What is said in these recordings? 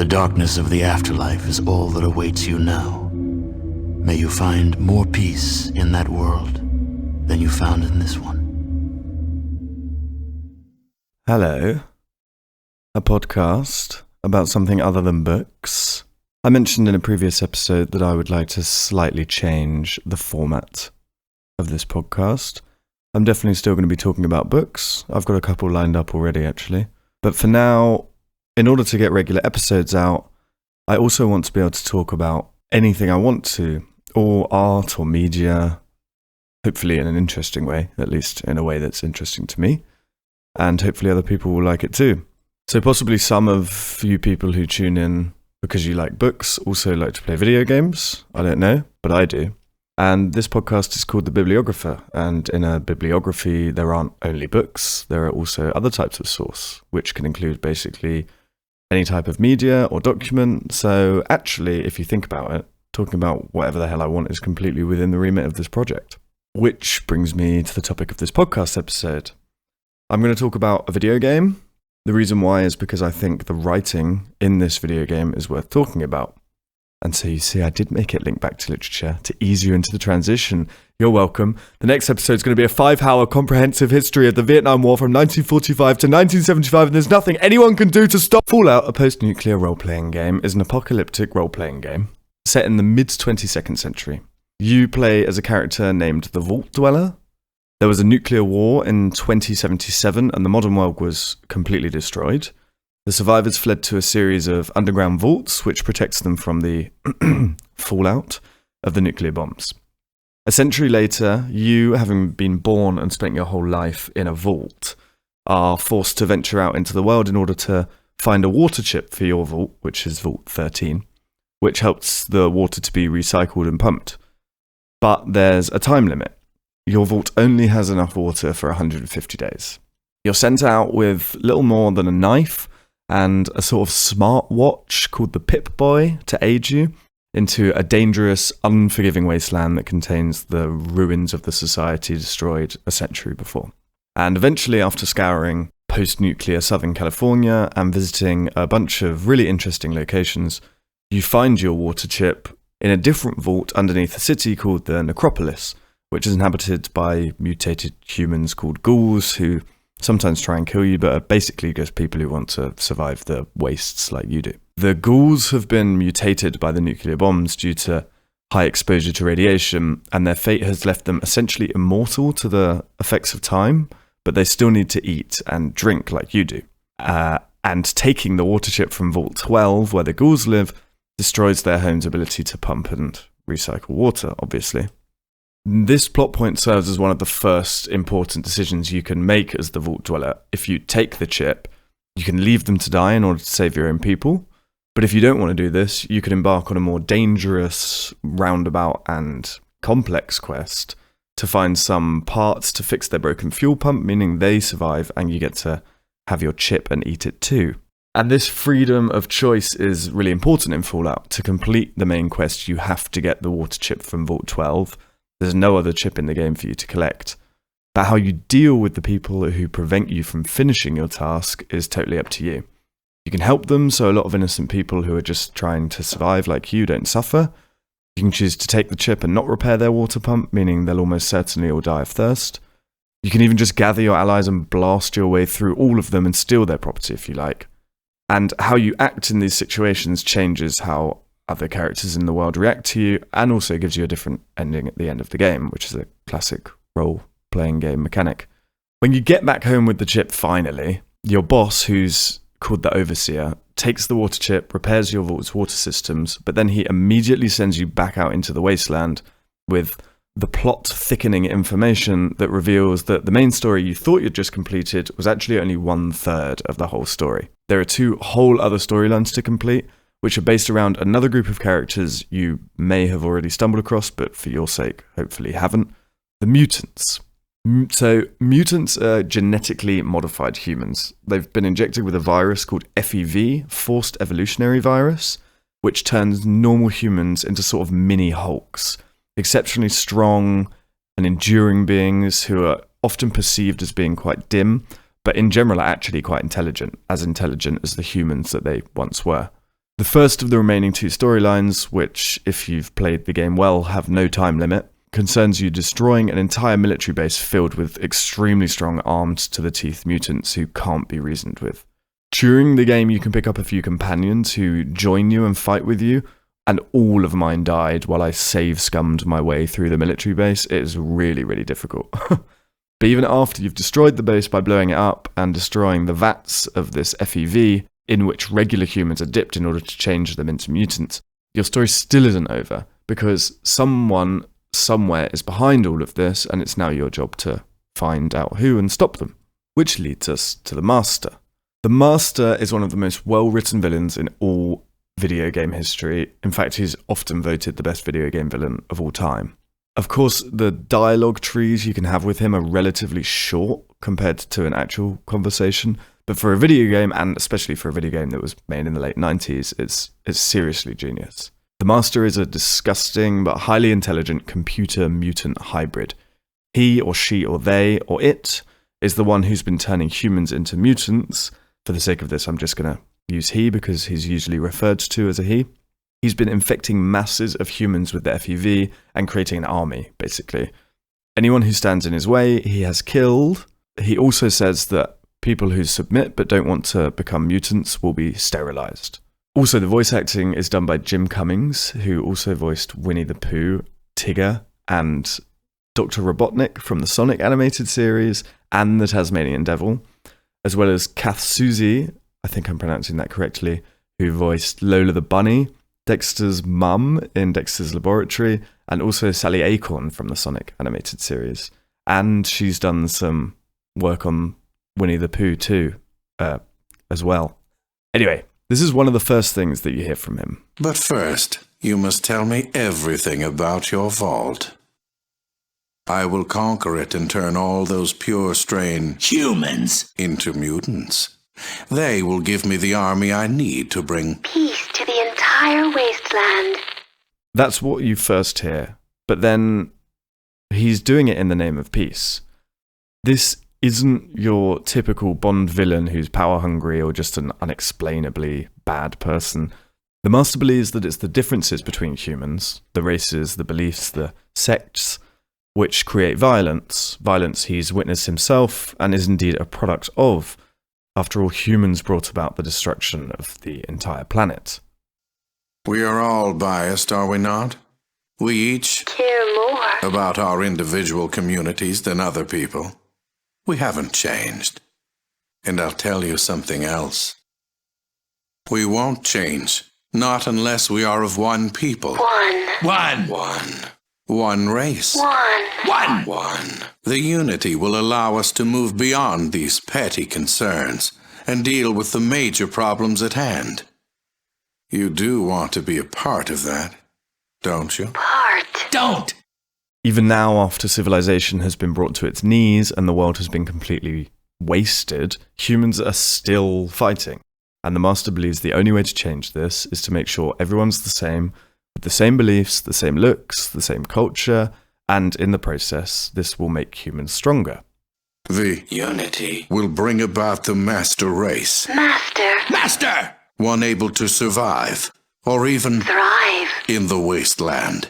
The darkness of the afterlife is all that awaits you now. May you find more peace in that world than you found in this one. Hello, a podcast about something other than books. I mentioned in a previous episode that I would like to slightly change the format of this podcast. I'm definitely still going to be talking about books. I've got a couple lined up already, actually. But for now, in order to get regular episodes out, I also want to be able to talk about anything I want to, or art or media, hopefully in an interesting way, at least in a way that's interesting to me. And hopefully other people will like it too. So possibly some of you people who tune in because you like books also like to play video games. I don't know, but I do. And this podcast is called The Bibliographer. And in a bibliography, there aren't only books. There are also other types of source, which can include basically any type of media or document. So actually, if you think about it, talking about whatever the hell I want is completely within the remit of this project. Which brings me to the topic of this podcast episode. I'm going to talk about a video game. The reason why is because I think the writing in this video game is worth talking about. And so you see, I did make it link back to literature to ease you into the transition. You're welcome. The next episode is going to be a 5-hour comprehensive history of the Vietnam War from 1945 to 1975, and there's nothing anyone can do to stop. Fallout, a post-nuclear role-playing game, is an apocalyptic role-playing game set in the mid-22nd century. You play as a character named the Vault Dweller. There was a nuclear war in 2077 and the modern world was completely destroyed. The survivors fled to a series of underground vaults which protects them from the fallout of the nuclear bombs. A century later, you, having been born and spent your whole life in a vault, are forced to venture out into the world in order to find a water chip for your vault, which is Vault 13, which helps the water to be recycled and pumped. But there's a time limit. Your vault only has enough water for 150 days. You're sent out with little more than a knife and a sort of smartwatch called the Pip-Boy to aid you into a dangerous, unforgiving wasteland that contains the ruins of the society destroyed a century before. And eventually, after scouring post-nuclear Southern California and visiting a bunch of really interesting locations, you find your water chip in a different vault underneath a city called the Necropolis, which is inhabited by mutated humans called ghouls who sometimes try and kill you, but are basically just people who want to survive the wastes like you do. The ghouls have been mutated by the nuclear bombs due to high exposure to radiation, and their fate has left them essentially immortal to the effects of time, but they still need to eat and drink like you do. And taking the water chip from Vault 12, where the ghouls live, destroys their home's ability to pump and recycle water, obviously. This plot point serves as one of the first important decisions you can make as the Vault Dweller. If you take the chip, you can leave them to die in order to save your own people. But if you don't want to do this, you can embark on a more dangerous, roundabout and complex quest to find some parts to fix their broken fuel pump, meaning they survive and you get to have your chip and eat it too. And this freedom of choice is really important in Fallout. To complete the main quest, you have to get the water chip from Vault 12. There's no other chip in the game for you to collect. But how you deal with the people who prevent you from finishing your task is totally up to you. You can help them, so a lot of innocent people who are just trying to survive like you don't suffer. You can choose to take the chip and not repair their water pump, meaning they'll almost certainly all die of thirst. You can even just gather your allies and blast your way through all of them and steal their property if you like. And how you act in these situations changes how other characters in the world react to you, and also gives you a different ending at the end of the game, which is a classic role-playing game mechanic. When you get back home with the chip finally, your boss, who's called the Overseer, takes the water chip, repairs your vault's water systems, but then he immediately sends you back out into the wasteland with the plot-thickening information that reveals that the main story you thought you'd just completed was actually only 1/3 of the whole story. There are 2 whole other storylines to complete, which are based around another group of characters you may have already stumbled across, but for your sake, hopefully haven't. The mutants. So, mutants are genetically modified humans. They've been injected with a virus called FEV, Forced Evolutionary Virus, which turns normal humans into sort of mini Hulks. Exceptionally strong and enduring beings who are often perceived as being quite dim, but in general are actually quite intelligent as the humans that they once were. The first of the remaining 2 storylines, which, if you've played the game well, have no time limit, concerns you destroying an entire military base filled with extremely strong armed-to-the-teeth mutants who can't be reasoned with. During the game, you can pick up a few companions who join you and fight with you, and all of mine died while I save-scummed my way through the military base. It is really, really difficult. But even after you've destroyed the base by blowing it up and destroying the vats of this FEV, in which regular humans are dipped in order to change them into mutants, your story still isn't over, because someone somewhere is behind all of this, and it's now your job to find out who and stop them. Which leads us to the Master. The Master is one of the most well-written villains in all video game history. In fact, he's often voted the best video game villain of all time. Of course, the dialogue trees you can have with him are relatively short compared to an actual conversation, but for a video game, and especially for a video game that was made in the late 90s, it's seriously genius. The Master is a disgusting but highly intelligent computer-mutant hybrid. He or she or they or it is the one who's been turning humans into mutants. For the sake of this, I'm just going to use he because he's usually referred to as a he. He's been infecting masses of humans with the FEV and creating an army, basically. Anyone who stands in his way, he has killed. He also says that people who submit but don't want to become mutants will be sterilized. Also, the voice acting is done by Jim Cummings, who also voiced Winnie the Pooh, Tigger, and Dr. Robotnik from the Sonic animated series and the Tasmanian Devil, as well as Kath Soucie, I think I'm pronouncing that correctly, who voiced Lola the Bunny, Dexter's mum in Dexter's Laboratory, and also Sally Acorn from the Sonic animated series. And she's done some work on Winnie the Pooh too, as well. Anyway, this is one of the first things that you hear from him. But first, you must tell me everything about your vault. I will conquer it and turn all those pure strain humans into mutants. They will give me the army I need to bring peace to the entire wasteland. That's what you first hear, but then he's doing it in the name of peace. This isn't your typical Bond villain who's power-hungry or just an unexplainably bad person. The Master believes that it's the differences between humans, the races, the beliefs, the sects, which create violence. Violence he's witnessed himself and is indeed a product of. After all, humans brought about the destruction of the entire planet. We are all biased, are we not? We each care more about our individual communities than other people. We haven't changed. And I'll tell you something else. We won't change, not unless we are of one people. One race. One. The unity will allow us to move beyond these petty concerns and deal with the major problems at hand. You do want to be a part of that, don't you? Don't! Even now, after civilization has been brought to its knees and the world has been completely wasted, humans are still fighting. And the Master believes the only way to change this is to make sure everyone's the same, with the same beliefs, the same looks, the same culture, and in the process, this will make humans stronger. The unity will bring about the master race. Master! One able to survive, or even Thrive. in the wasteland.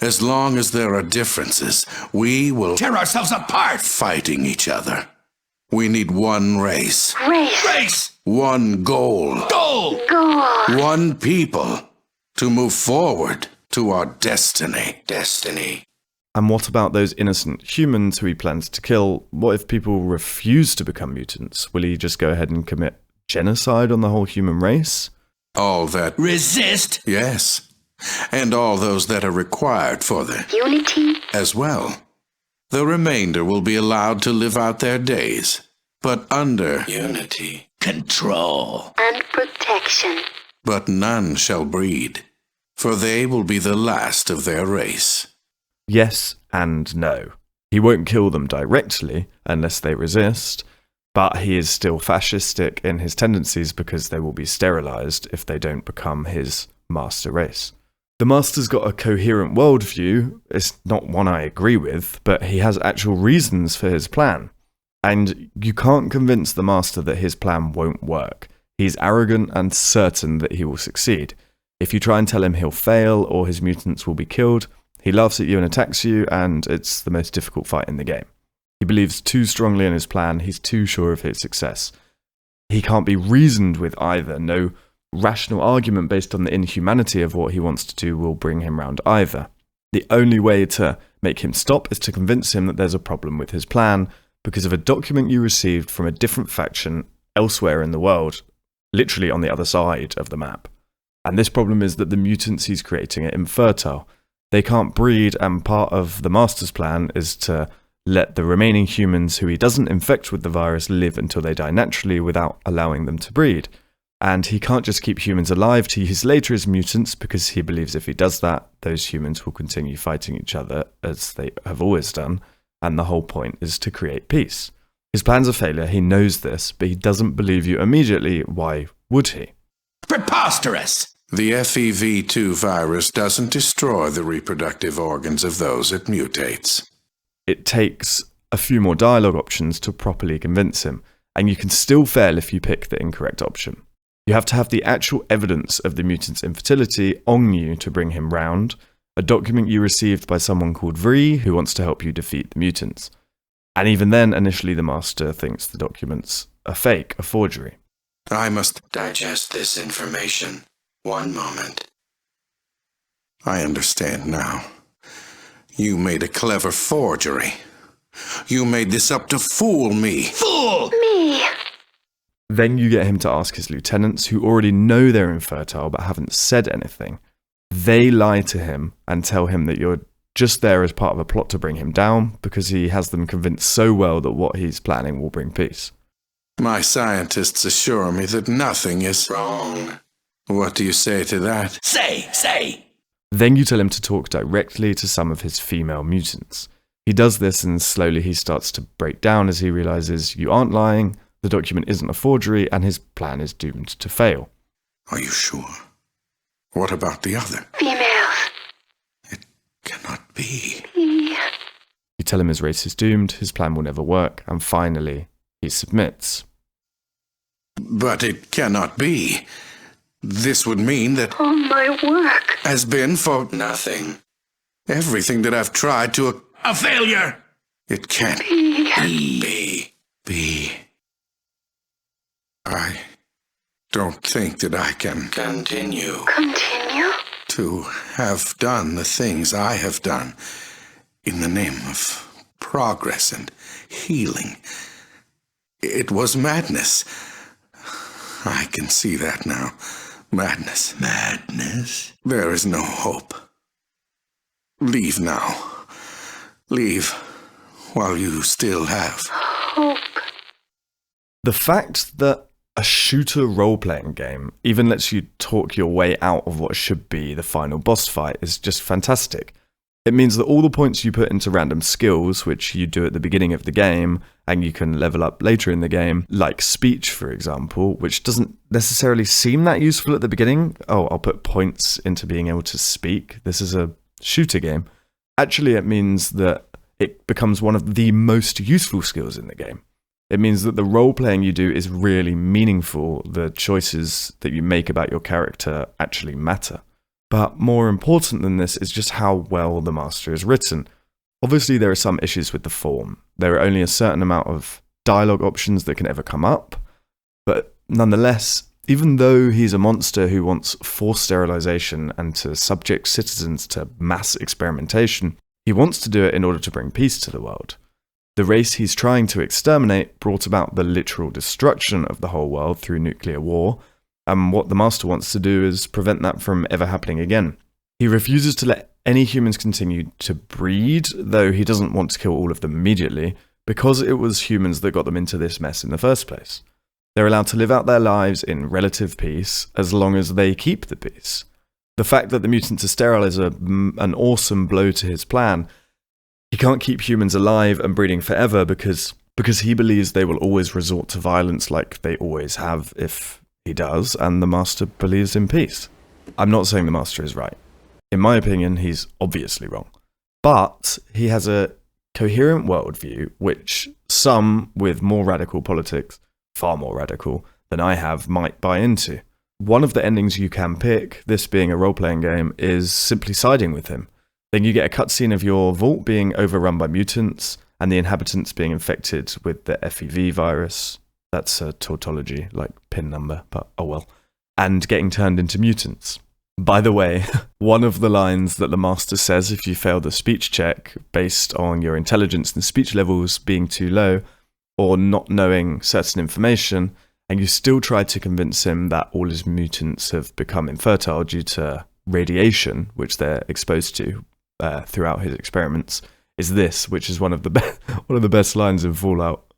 As long as there are differences, we will Tear ourselves apart! fighting each other. We need one race, Race. one goal, Goal! one people to move forward to our destiny. And what about those innocent humans who he plans to kill? What if people refuse to become mutants? Will he just go ahead and commit genocide on the whole human race? All that, Resist! yes, and all those that are required for the Unity. as well. The remainder will be allowed to live out their days, but under unity. Control! And protection. But none shall breed, for they will be the last of their race. Yes and no. He won't kill them directly unless they resist, but he is still fascistic in his tendencies because they will be sterilized if they don't become his master race. The Master's got a coherent worldview. It's not one I agree with, but he has actual reasons for his plan. And you can't convince the Master that his plan won't work. He's arrogant and certain that he will succeed. If you try and tell him he'll fail or his mutants will be killed, he laughs at you and attacks you, and it's the most difficult fight in the game. He believes too strongly in his plan, he's too sure of his success. He can't be reasoned with either. No rational argument based on the inhumanity of what he wants to do will bring him round either. The only way to make him stop is to convince him that there's a problem with his plan because of a document you received from a different faction elsewhere in the world, literally on the other side of the map. And this problem is that the mutants he's creating are infertile. They can't breed, and part of the Master's plan is to let the remaining humans who he doesn't infect with the virus live until they die naturally without allowing them to breed. And he can't just keep humans alive to use later as mutants because he believes if he does that, those humans will continue fighting each other as they have always done, and the whole point is to create peace. His plan's a failure, he knows this, but he doesn't believe you immediately. Why would he? Preposterous! The FEV2 virus doesn't destroy the reproductive organs of those it mutates. It takes a few more dialogue options to properly convince him, and you can still fail if you pick the incorrect option. You have to have the actual evidence of the mutant's infertility on you to bring him round, a document you received by someone called Vree who wants to help you defeat the mutants. And even then, initially the Master thinks the document's a fake, a forgery. I must digest this information. One moment. I understand now. You made a clever forgery. You made this up to fool me. Fool! Me. Then you get him to ask his lieutenants, who already know they're infertile but haven't said anything. They lie to him and tell him that you're just there as part of a plot to bring him down because he has them convinced so well that what he's planning will bring peace. My scientists assure me that nothing is wrong. What do you say to that? Say! Then you tell him to talk directly to some of his female mutants. He does this and slowly he starts to break down as he realizes you aren't lying, the document isn't a forgery, and his plan is doomed to fail. Are you sure? What about the other? Females. It cannot be. Me. You tell him his race is doomed, his plan will never work, and finally, he submits. But it cannot be. This would mean that All my work. has been for nothing. Everything that I've tried to... A failure! It can't Me. be. I don't think that I can continue Continue. to have done the things I have done in the name of progress and healing. It was madness. I can see that now. Madness. Madness? There is no hope. Leave now. Leave while you still have. Hope. The fact that a shooter role-playing game even lets you talk your way out of what should be the final boss fight is just fantastic. It means that all the points you put into random skills, which you do at the beginning of the game, and you can level up later in the game, like speech, for example, which doesn't necessarily seem that useful at the beginning. Oh, I'll put points into being able to speak. This is a shooter game. Actually, it means that it becomes one of the most useful skills in the game. It means that the role-playing you do is really meaningful. The choices that you make about your character actually matter. But more important than this is just how well the Master is written. Obviously, there are some issues with the form. There are only a certain amount of dialogue options that can ever come up. But nonetheless, even though he's a monster who wants forced sterilization and to subject citizens to mass experimentation, he wants to do it in order to bring peace to the world. The race he's trying to exterminate brought about the literal destruction of the whole world through nuclear war, and what the Master wants to do is prevent that from ever happening again. He refuses to let any humans continue to breed, though he doesn't want to kill all of them immediately, because it was humans that got them into this mess in the first place. They're allowed to live out their lives in relative peace as long as they keep the peace. The fact that the mutants are sterile is an awesome blow to his plan. He can't keep humans alive and breeding forever because he believes they will always resort to violence like they always have if he does, and the Master believes in peace. I'm not saying the Master is right. In my opinion, he's obviously wrong. But he has a coherent worldview, which some with more radical politics, far more radical, than I have might buy into. One of the endings you can pick, this being a role-playing game, is simply siding with him. Then you get a cutscene of your vault being overrun by mutants and the inhabitants being infected with the FEV virus. That's a tautology, like pin number, but oh well. And getting turned into mutants. By the way, one of the lines that the master says if you fail the speech check based on your intelligence and speech levels being too low or not knowing certain information, and you still try to convince him that all his mutants have become infertile due to radiation, which they're exposed to throughout his experiments, is this, which is one of the best lines in Fallout.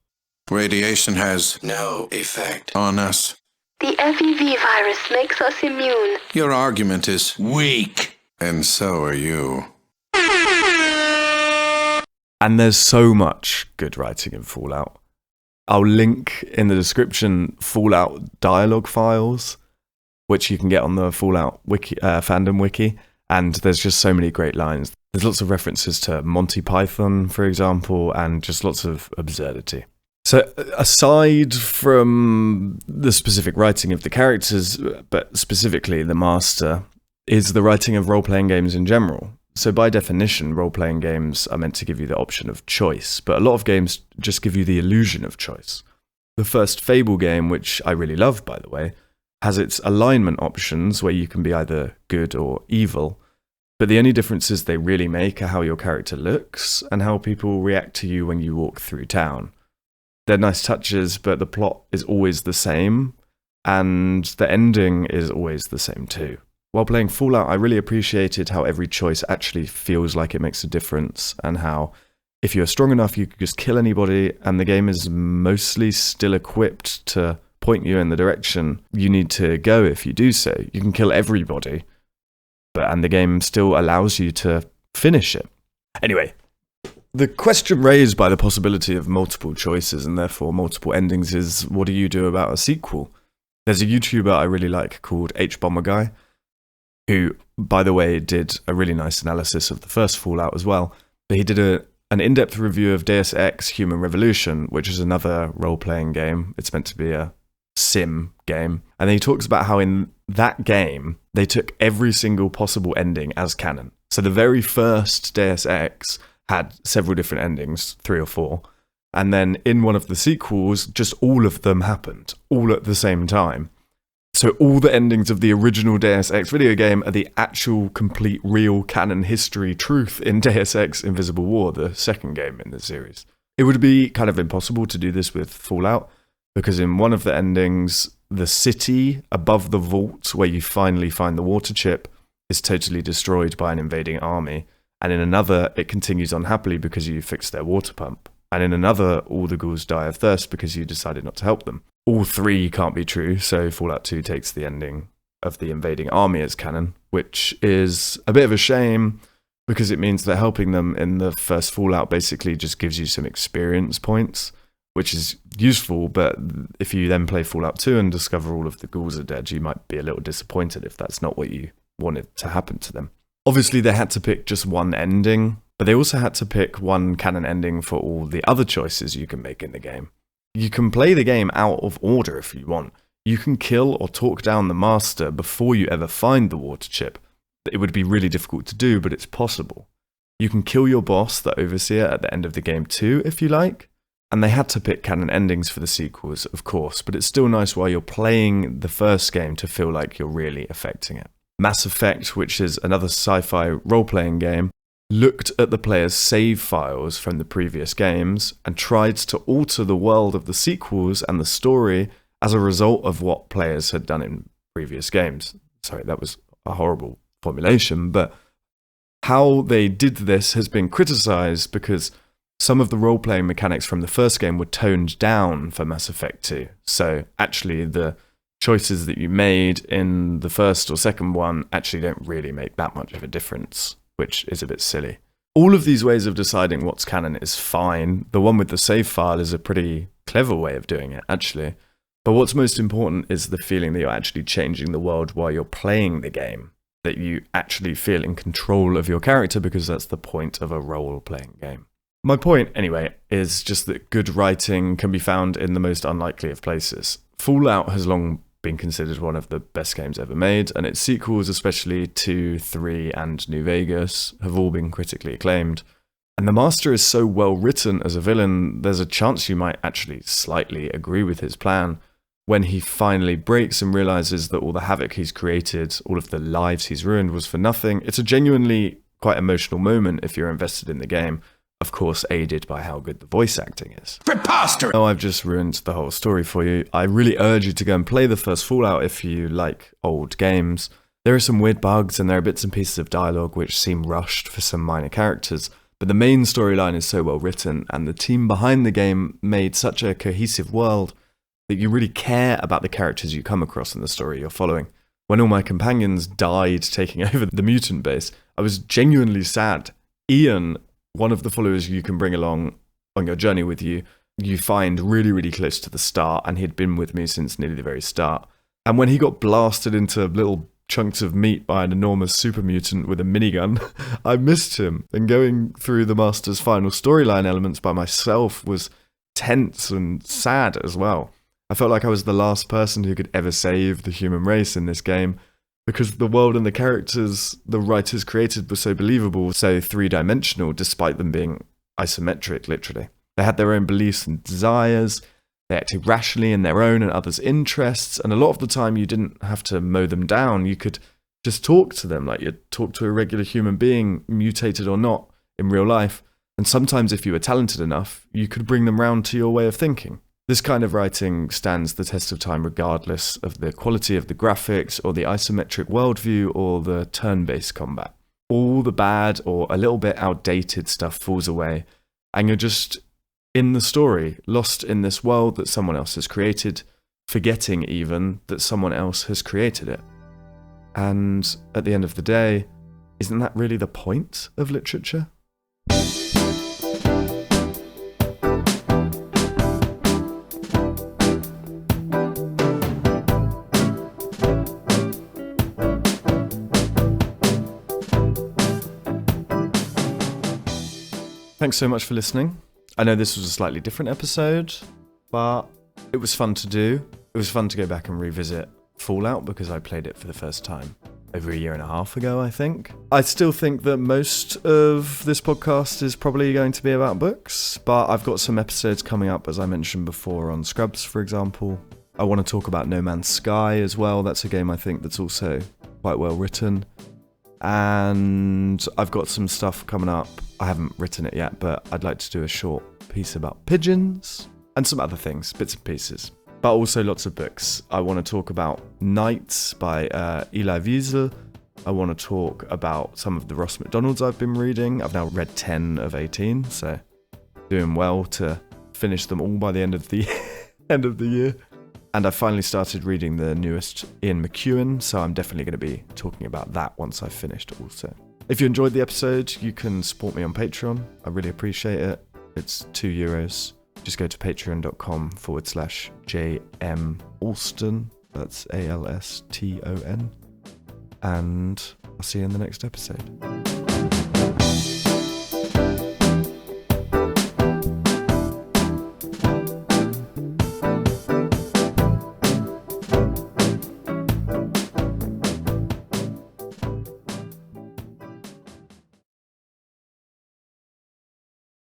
Radiation has no effect on us. The FEV virus makes us immune. Your argument is Weak. and so are you. And there's so much good writing in Fallout. I'll link in the description Fallout dialogue files, which you can get on the Fallout wiki, fandom wiki, and there's just so many great lines. There's lots of references to Monty Python, for example, and just lots of absurdity. So aside from the specific writing of the characters, but specifically the master, is the writing of role-playing games in general. So by definition, role-playing games are meant to give you the option of choice, but a lot of games just give you the illusion of choice. The first Fable game, which I really love, by the way, has its alignment options where you can be either good or evil, but the only differences they really make are how your character looks and how people react to you when you walk through town. They're nice touches, but the plot is always the same, and the ending is always the same too. While playing Fallout, I really appreciated how every choice actually feels like it makes a difference, and how if you're strong enough, you could just kill anybody, and the game is mostly still equipped to point you in the direction you need to go if you do so. You can kill everybody, and the game still allows you to finish it. Anyway, the question raised by the possibility of multiple choices and therefore multiple endings is, what do you do about a sequel? There's a YouTuber I really like called HBomberGuy, who, by the way, did a really nice analysis of the first Fallout as well. But he did an in-depth review of Deus Ex Human Revolution, which is another role-playing game. It's meant to be a sim game. And then he talks about how in that game, they took every single possible ending as canon. So the very first Deus Ex had several different endings, 3 or 4. And then in one of the sequels, just all of them happened, all at the same time. So all the endings of the original Deus Ex video game are the actual, complete, real canon history truth in Deus Ex Invisible War, the second game in the series. It would be kind of impossible to do this with Fallout, because in one of the endings, the city above the vault where you finally find the water chip is totally destroyed by an invading army. And in another, it continues on happily because you fixed their water pump. And in another, all the ghouls die of thirst because you decided not to help them. All 3 can't be true, so Fallout 2 takes the ending of the invading army as canon, which is a bit of a shame because it means that helping them in the first Fallout basically just gives you some experience points, which is useful, but if you then play Fallout 2 and discover all of the ghouls are dead, you might be a little disappointed if that's not what you wanted to happen to them. Obviously, they had to pick just one ending, but they also had to pick one canon ending for all the other choices you can make in the game. You can play the game out of order if you want. You can kill or talk down the master before you ever find the water chip. It would be really difficult to do, but it's possible. You can kill your boss, the Overseer, at the end of the game too, if you like. And they had to pick canon endings for the sequels, of course, but it's still nice while you're playing the first game to feel like you're really affecting it. Mass Effect, which is another sci-fi role-playing game, looked at the player's save files from the previous games and tried to alter the world of the sequels and the story as a result of what players had done in previous games. Sorry, that was a horrible formulation, but how they did this has been criticized because some of the role-playing mechanics from the first game were toned down for Mass Effect 2. So actually the choices that you made in the first or second one actually don't really make that much of a difference, which is a bit silly. All of these ways of deciding what's canon is fine. The one with the save file is a pretty clever way of doing it, actually. But what's most important is the feeling that you're actually changing the world while you're playing the game, that you actually feel in control of your character, because that's the point of a role-playing game. My point, anyway, is just that good writing can be found in the most unlikely of places. Fallout has long been considered one of the best games ever made, and its sequels, especially 2, 3, and New Vegas, have all been critically acclaimed. And the Master is so well written as a villain, there's a chance you might actually slightly agree with his plan. When he finally breaks and realizes that all the havoc he's created, all of the lives he's ruined was for nothing, it's a genuinely quite emotional moment if you're invested in the game. Of course, aided by how good the voice acting is. Preposterous! Oh, I've just ruined the whole story for you. I really urge you to go and play the first Fallout if you like old games. There are some weird bugs and there are bits and pieces of dialogue which seem rushed for some minor characters, but the main storyline is so well written and the team behind the game made such a cohesive world that you really care about the characters you come across in the story you're following. When all my companions died taking over the mutant base, I was genuinely sad. Ian, one of the followers you can bring along on your journey with you, you find really, really close to the start, and he'd been with me since nearly the very start. And when he got blasted into little chunks of meat by an enormous super mutant with a minigun, I missed him. And going through the Master's final storyline elements by myself was tense and sad as well. I felt like I was the last person who could ever save the human race in this game, because the world and the characters the writers created were so believable, so three-dimensional, despite them being isometric, literally. They had their own beliefs and desires, they acted rationally in their own and others' interests, and a lot of the time you didn't have to mow them down, you could just talk to them like you'd talk to a regular human being, mutated or not, in real life. And sometimes if you were talented enough, you could bring them round to your way of thinking. This kind of writing stands the test of time regardless of the quality of the graphics or the isometric worldview or the turn-based combat. All the bad or a little bit outdated stuff falls away, and you're just in the story, lost in this world that someone else has created, forgetting even that someone else has created it. And at the end of the day, isn't that really the point of literature? Thanks so much for listening. I know this was a slightly different episode, but it was fun to do. It was fun to go back and revisit Fallout because I played it for the first time over 1.5 years ago, I think. I still think that most of this podcast is probably going to be about books, but I've got some episodes coming up, as I mentioned before, on Scrubs, for example. I want to talk about No Man's Sky as well. That's a game I think that's also quite well written. And I've got some stuff coming up. I haven't written it yet, but I'd like to do a short piece about pigeons and some other things, bits and pieces. But also lots of books. I want to talk about Nights by Elie Wiesel. I want to talk about some of the Ross McDonalds I've been reading. I've now read 10 of 18, so doing well to finish them all by the end of the end of the year. And I finally started reading the newest Ian McEwan, so I'm definitely going to be talking about that once I've finished also. If you enjoyed the episode, you can support me on Patreon. I really appreciate it. It's €2. Just go to patreon.com/JM Alston. That's ALSTON. And I'll see you in the next episode.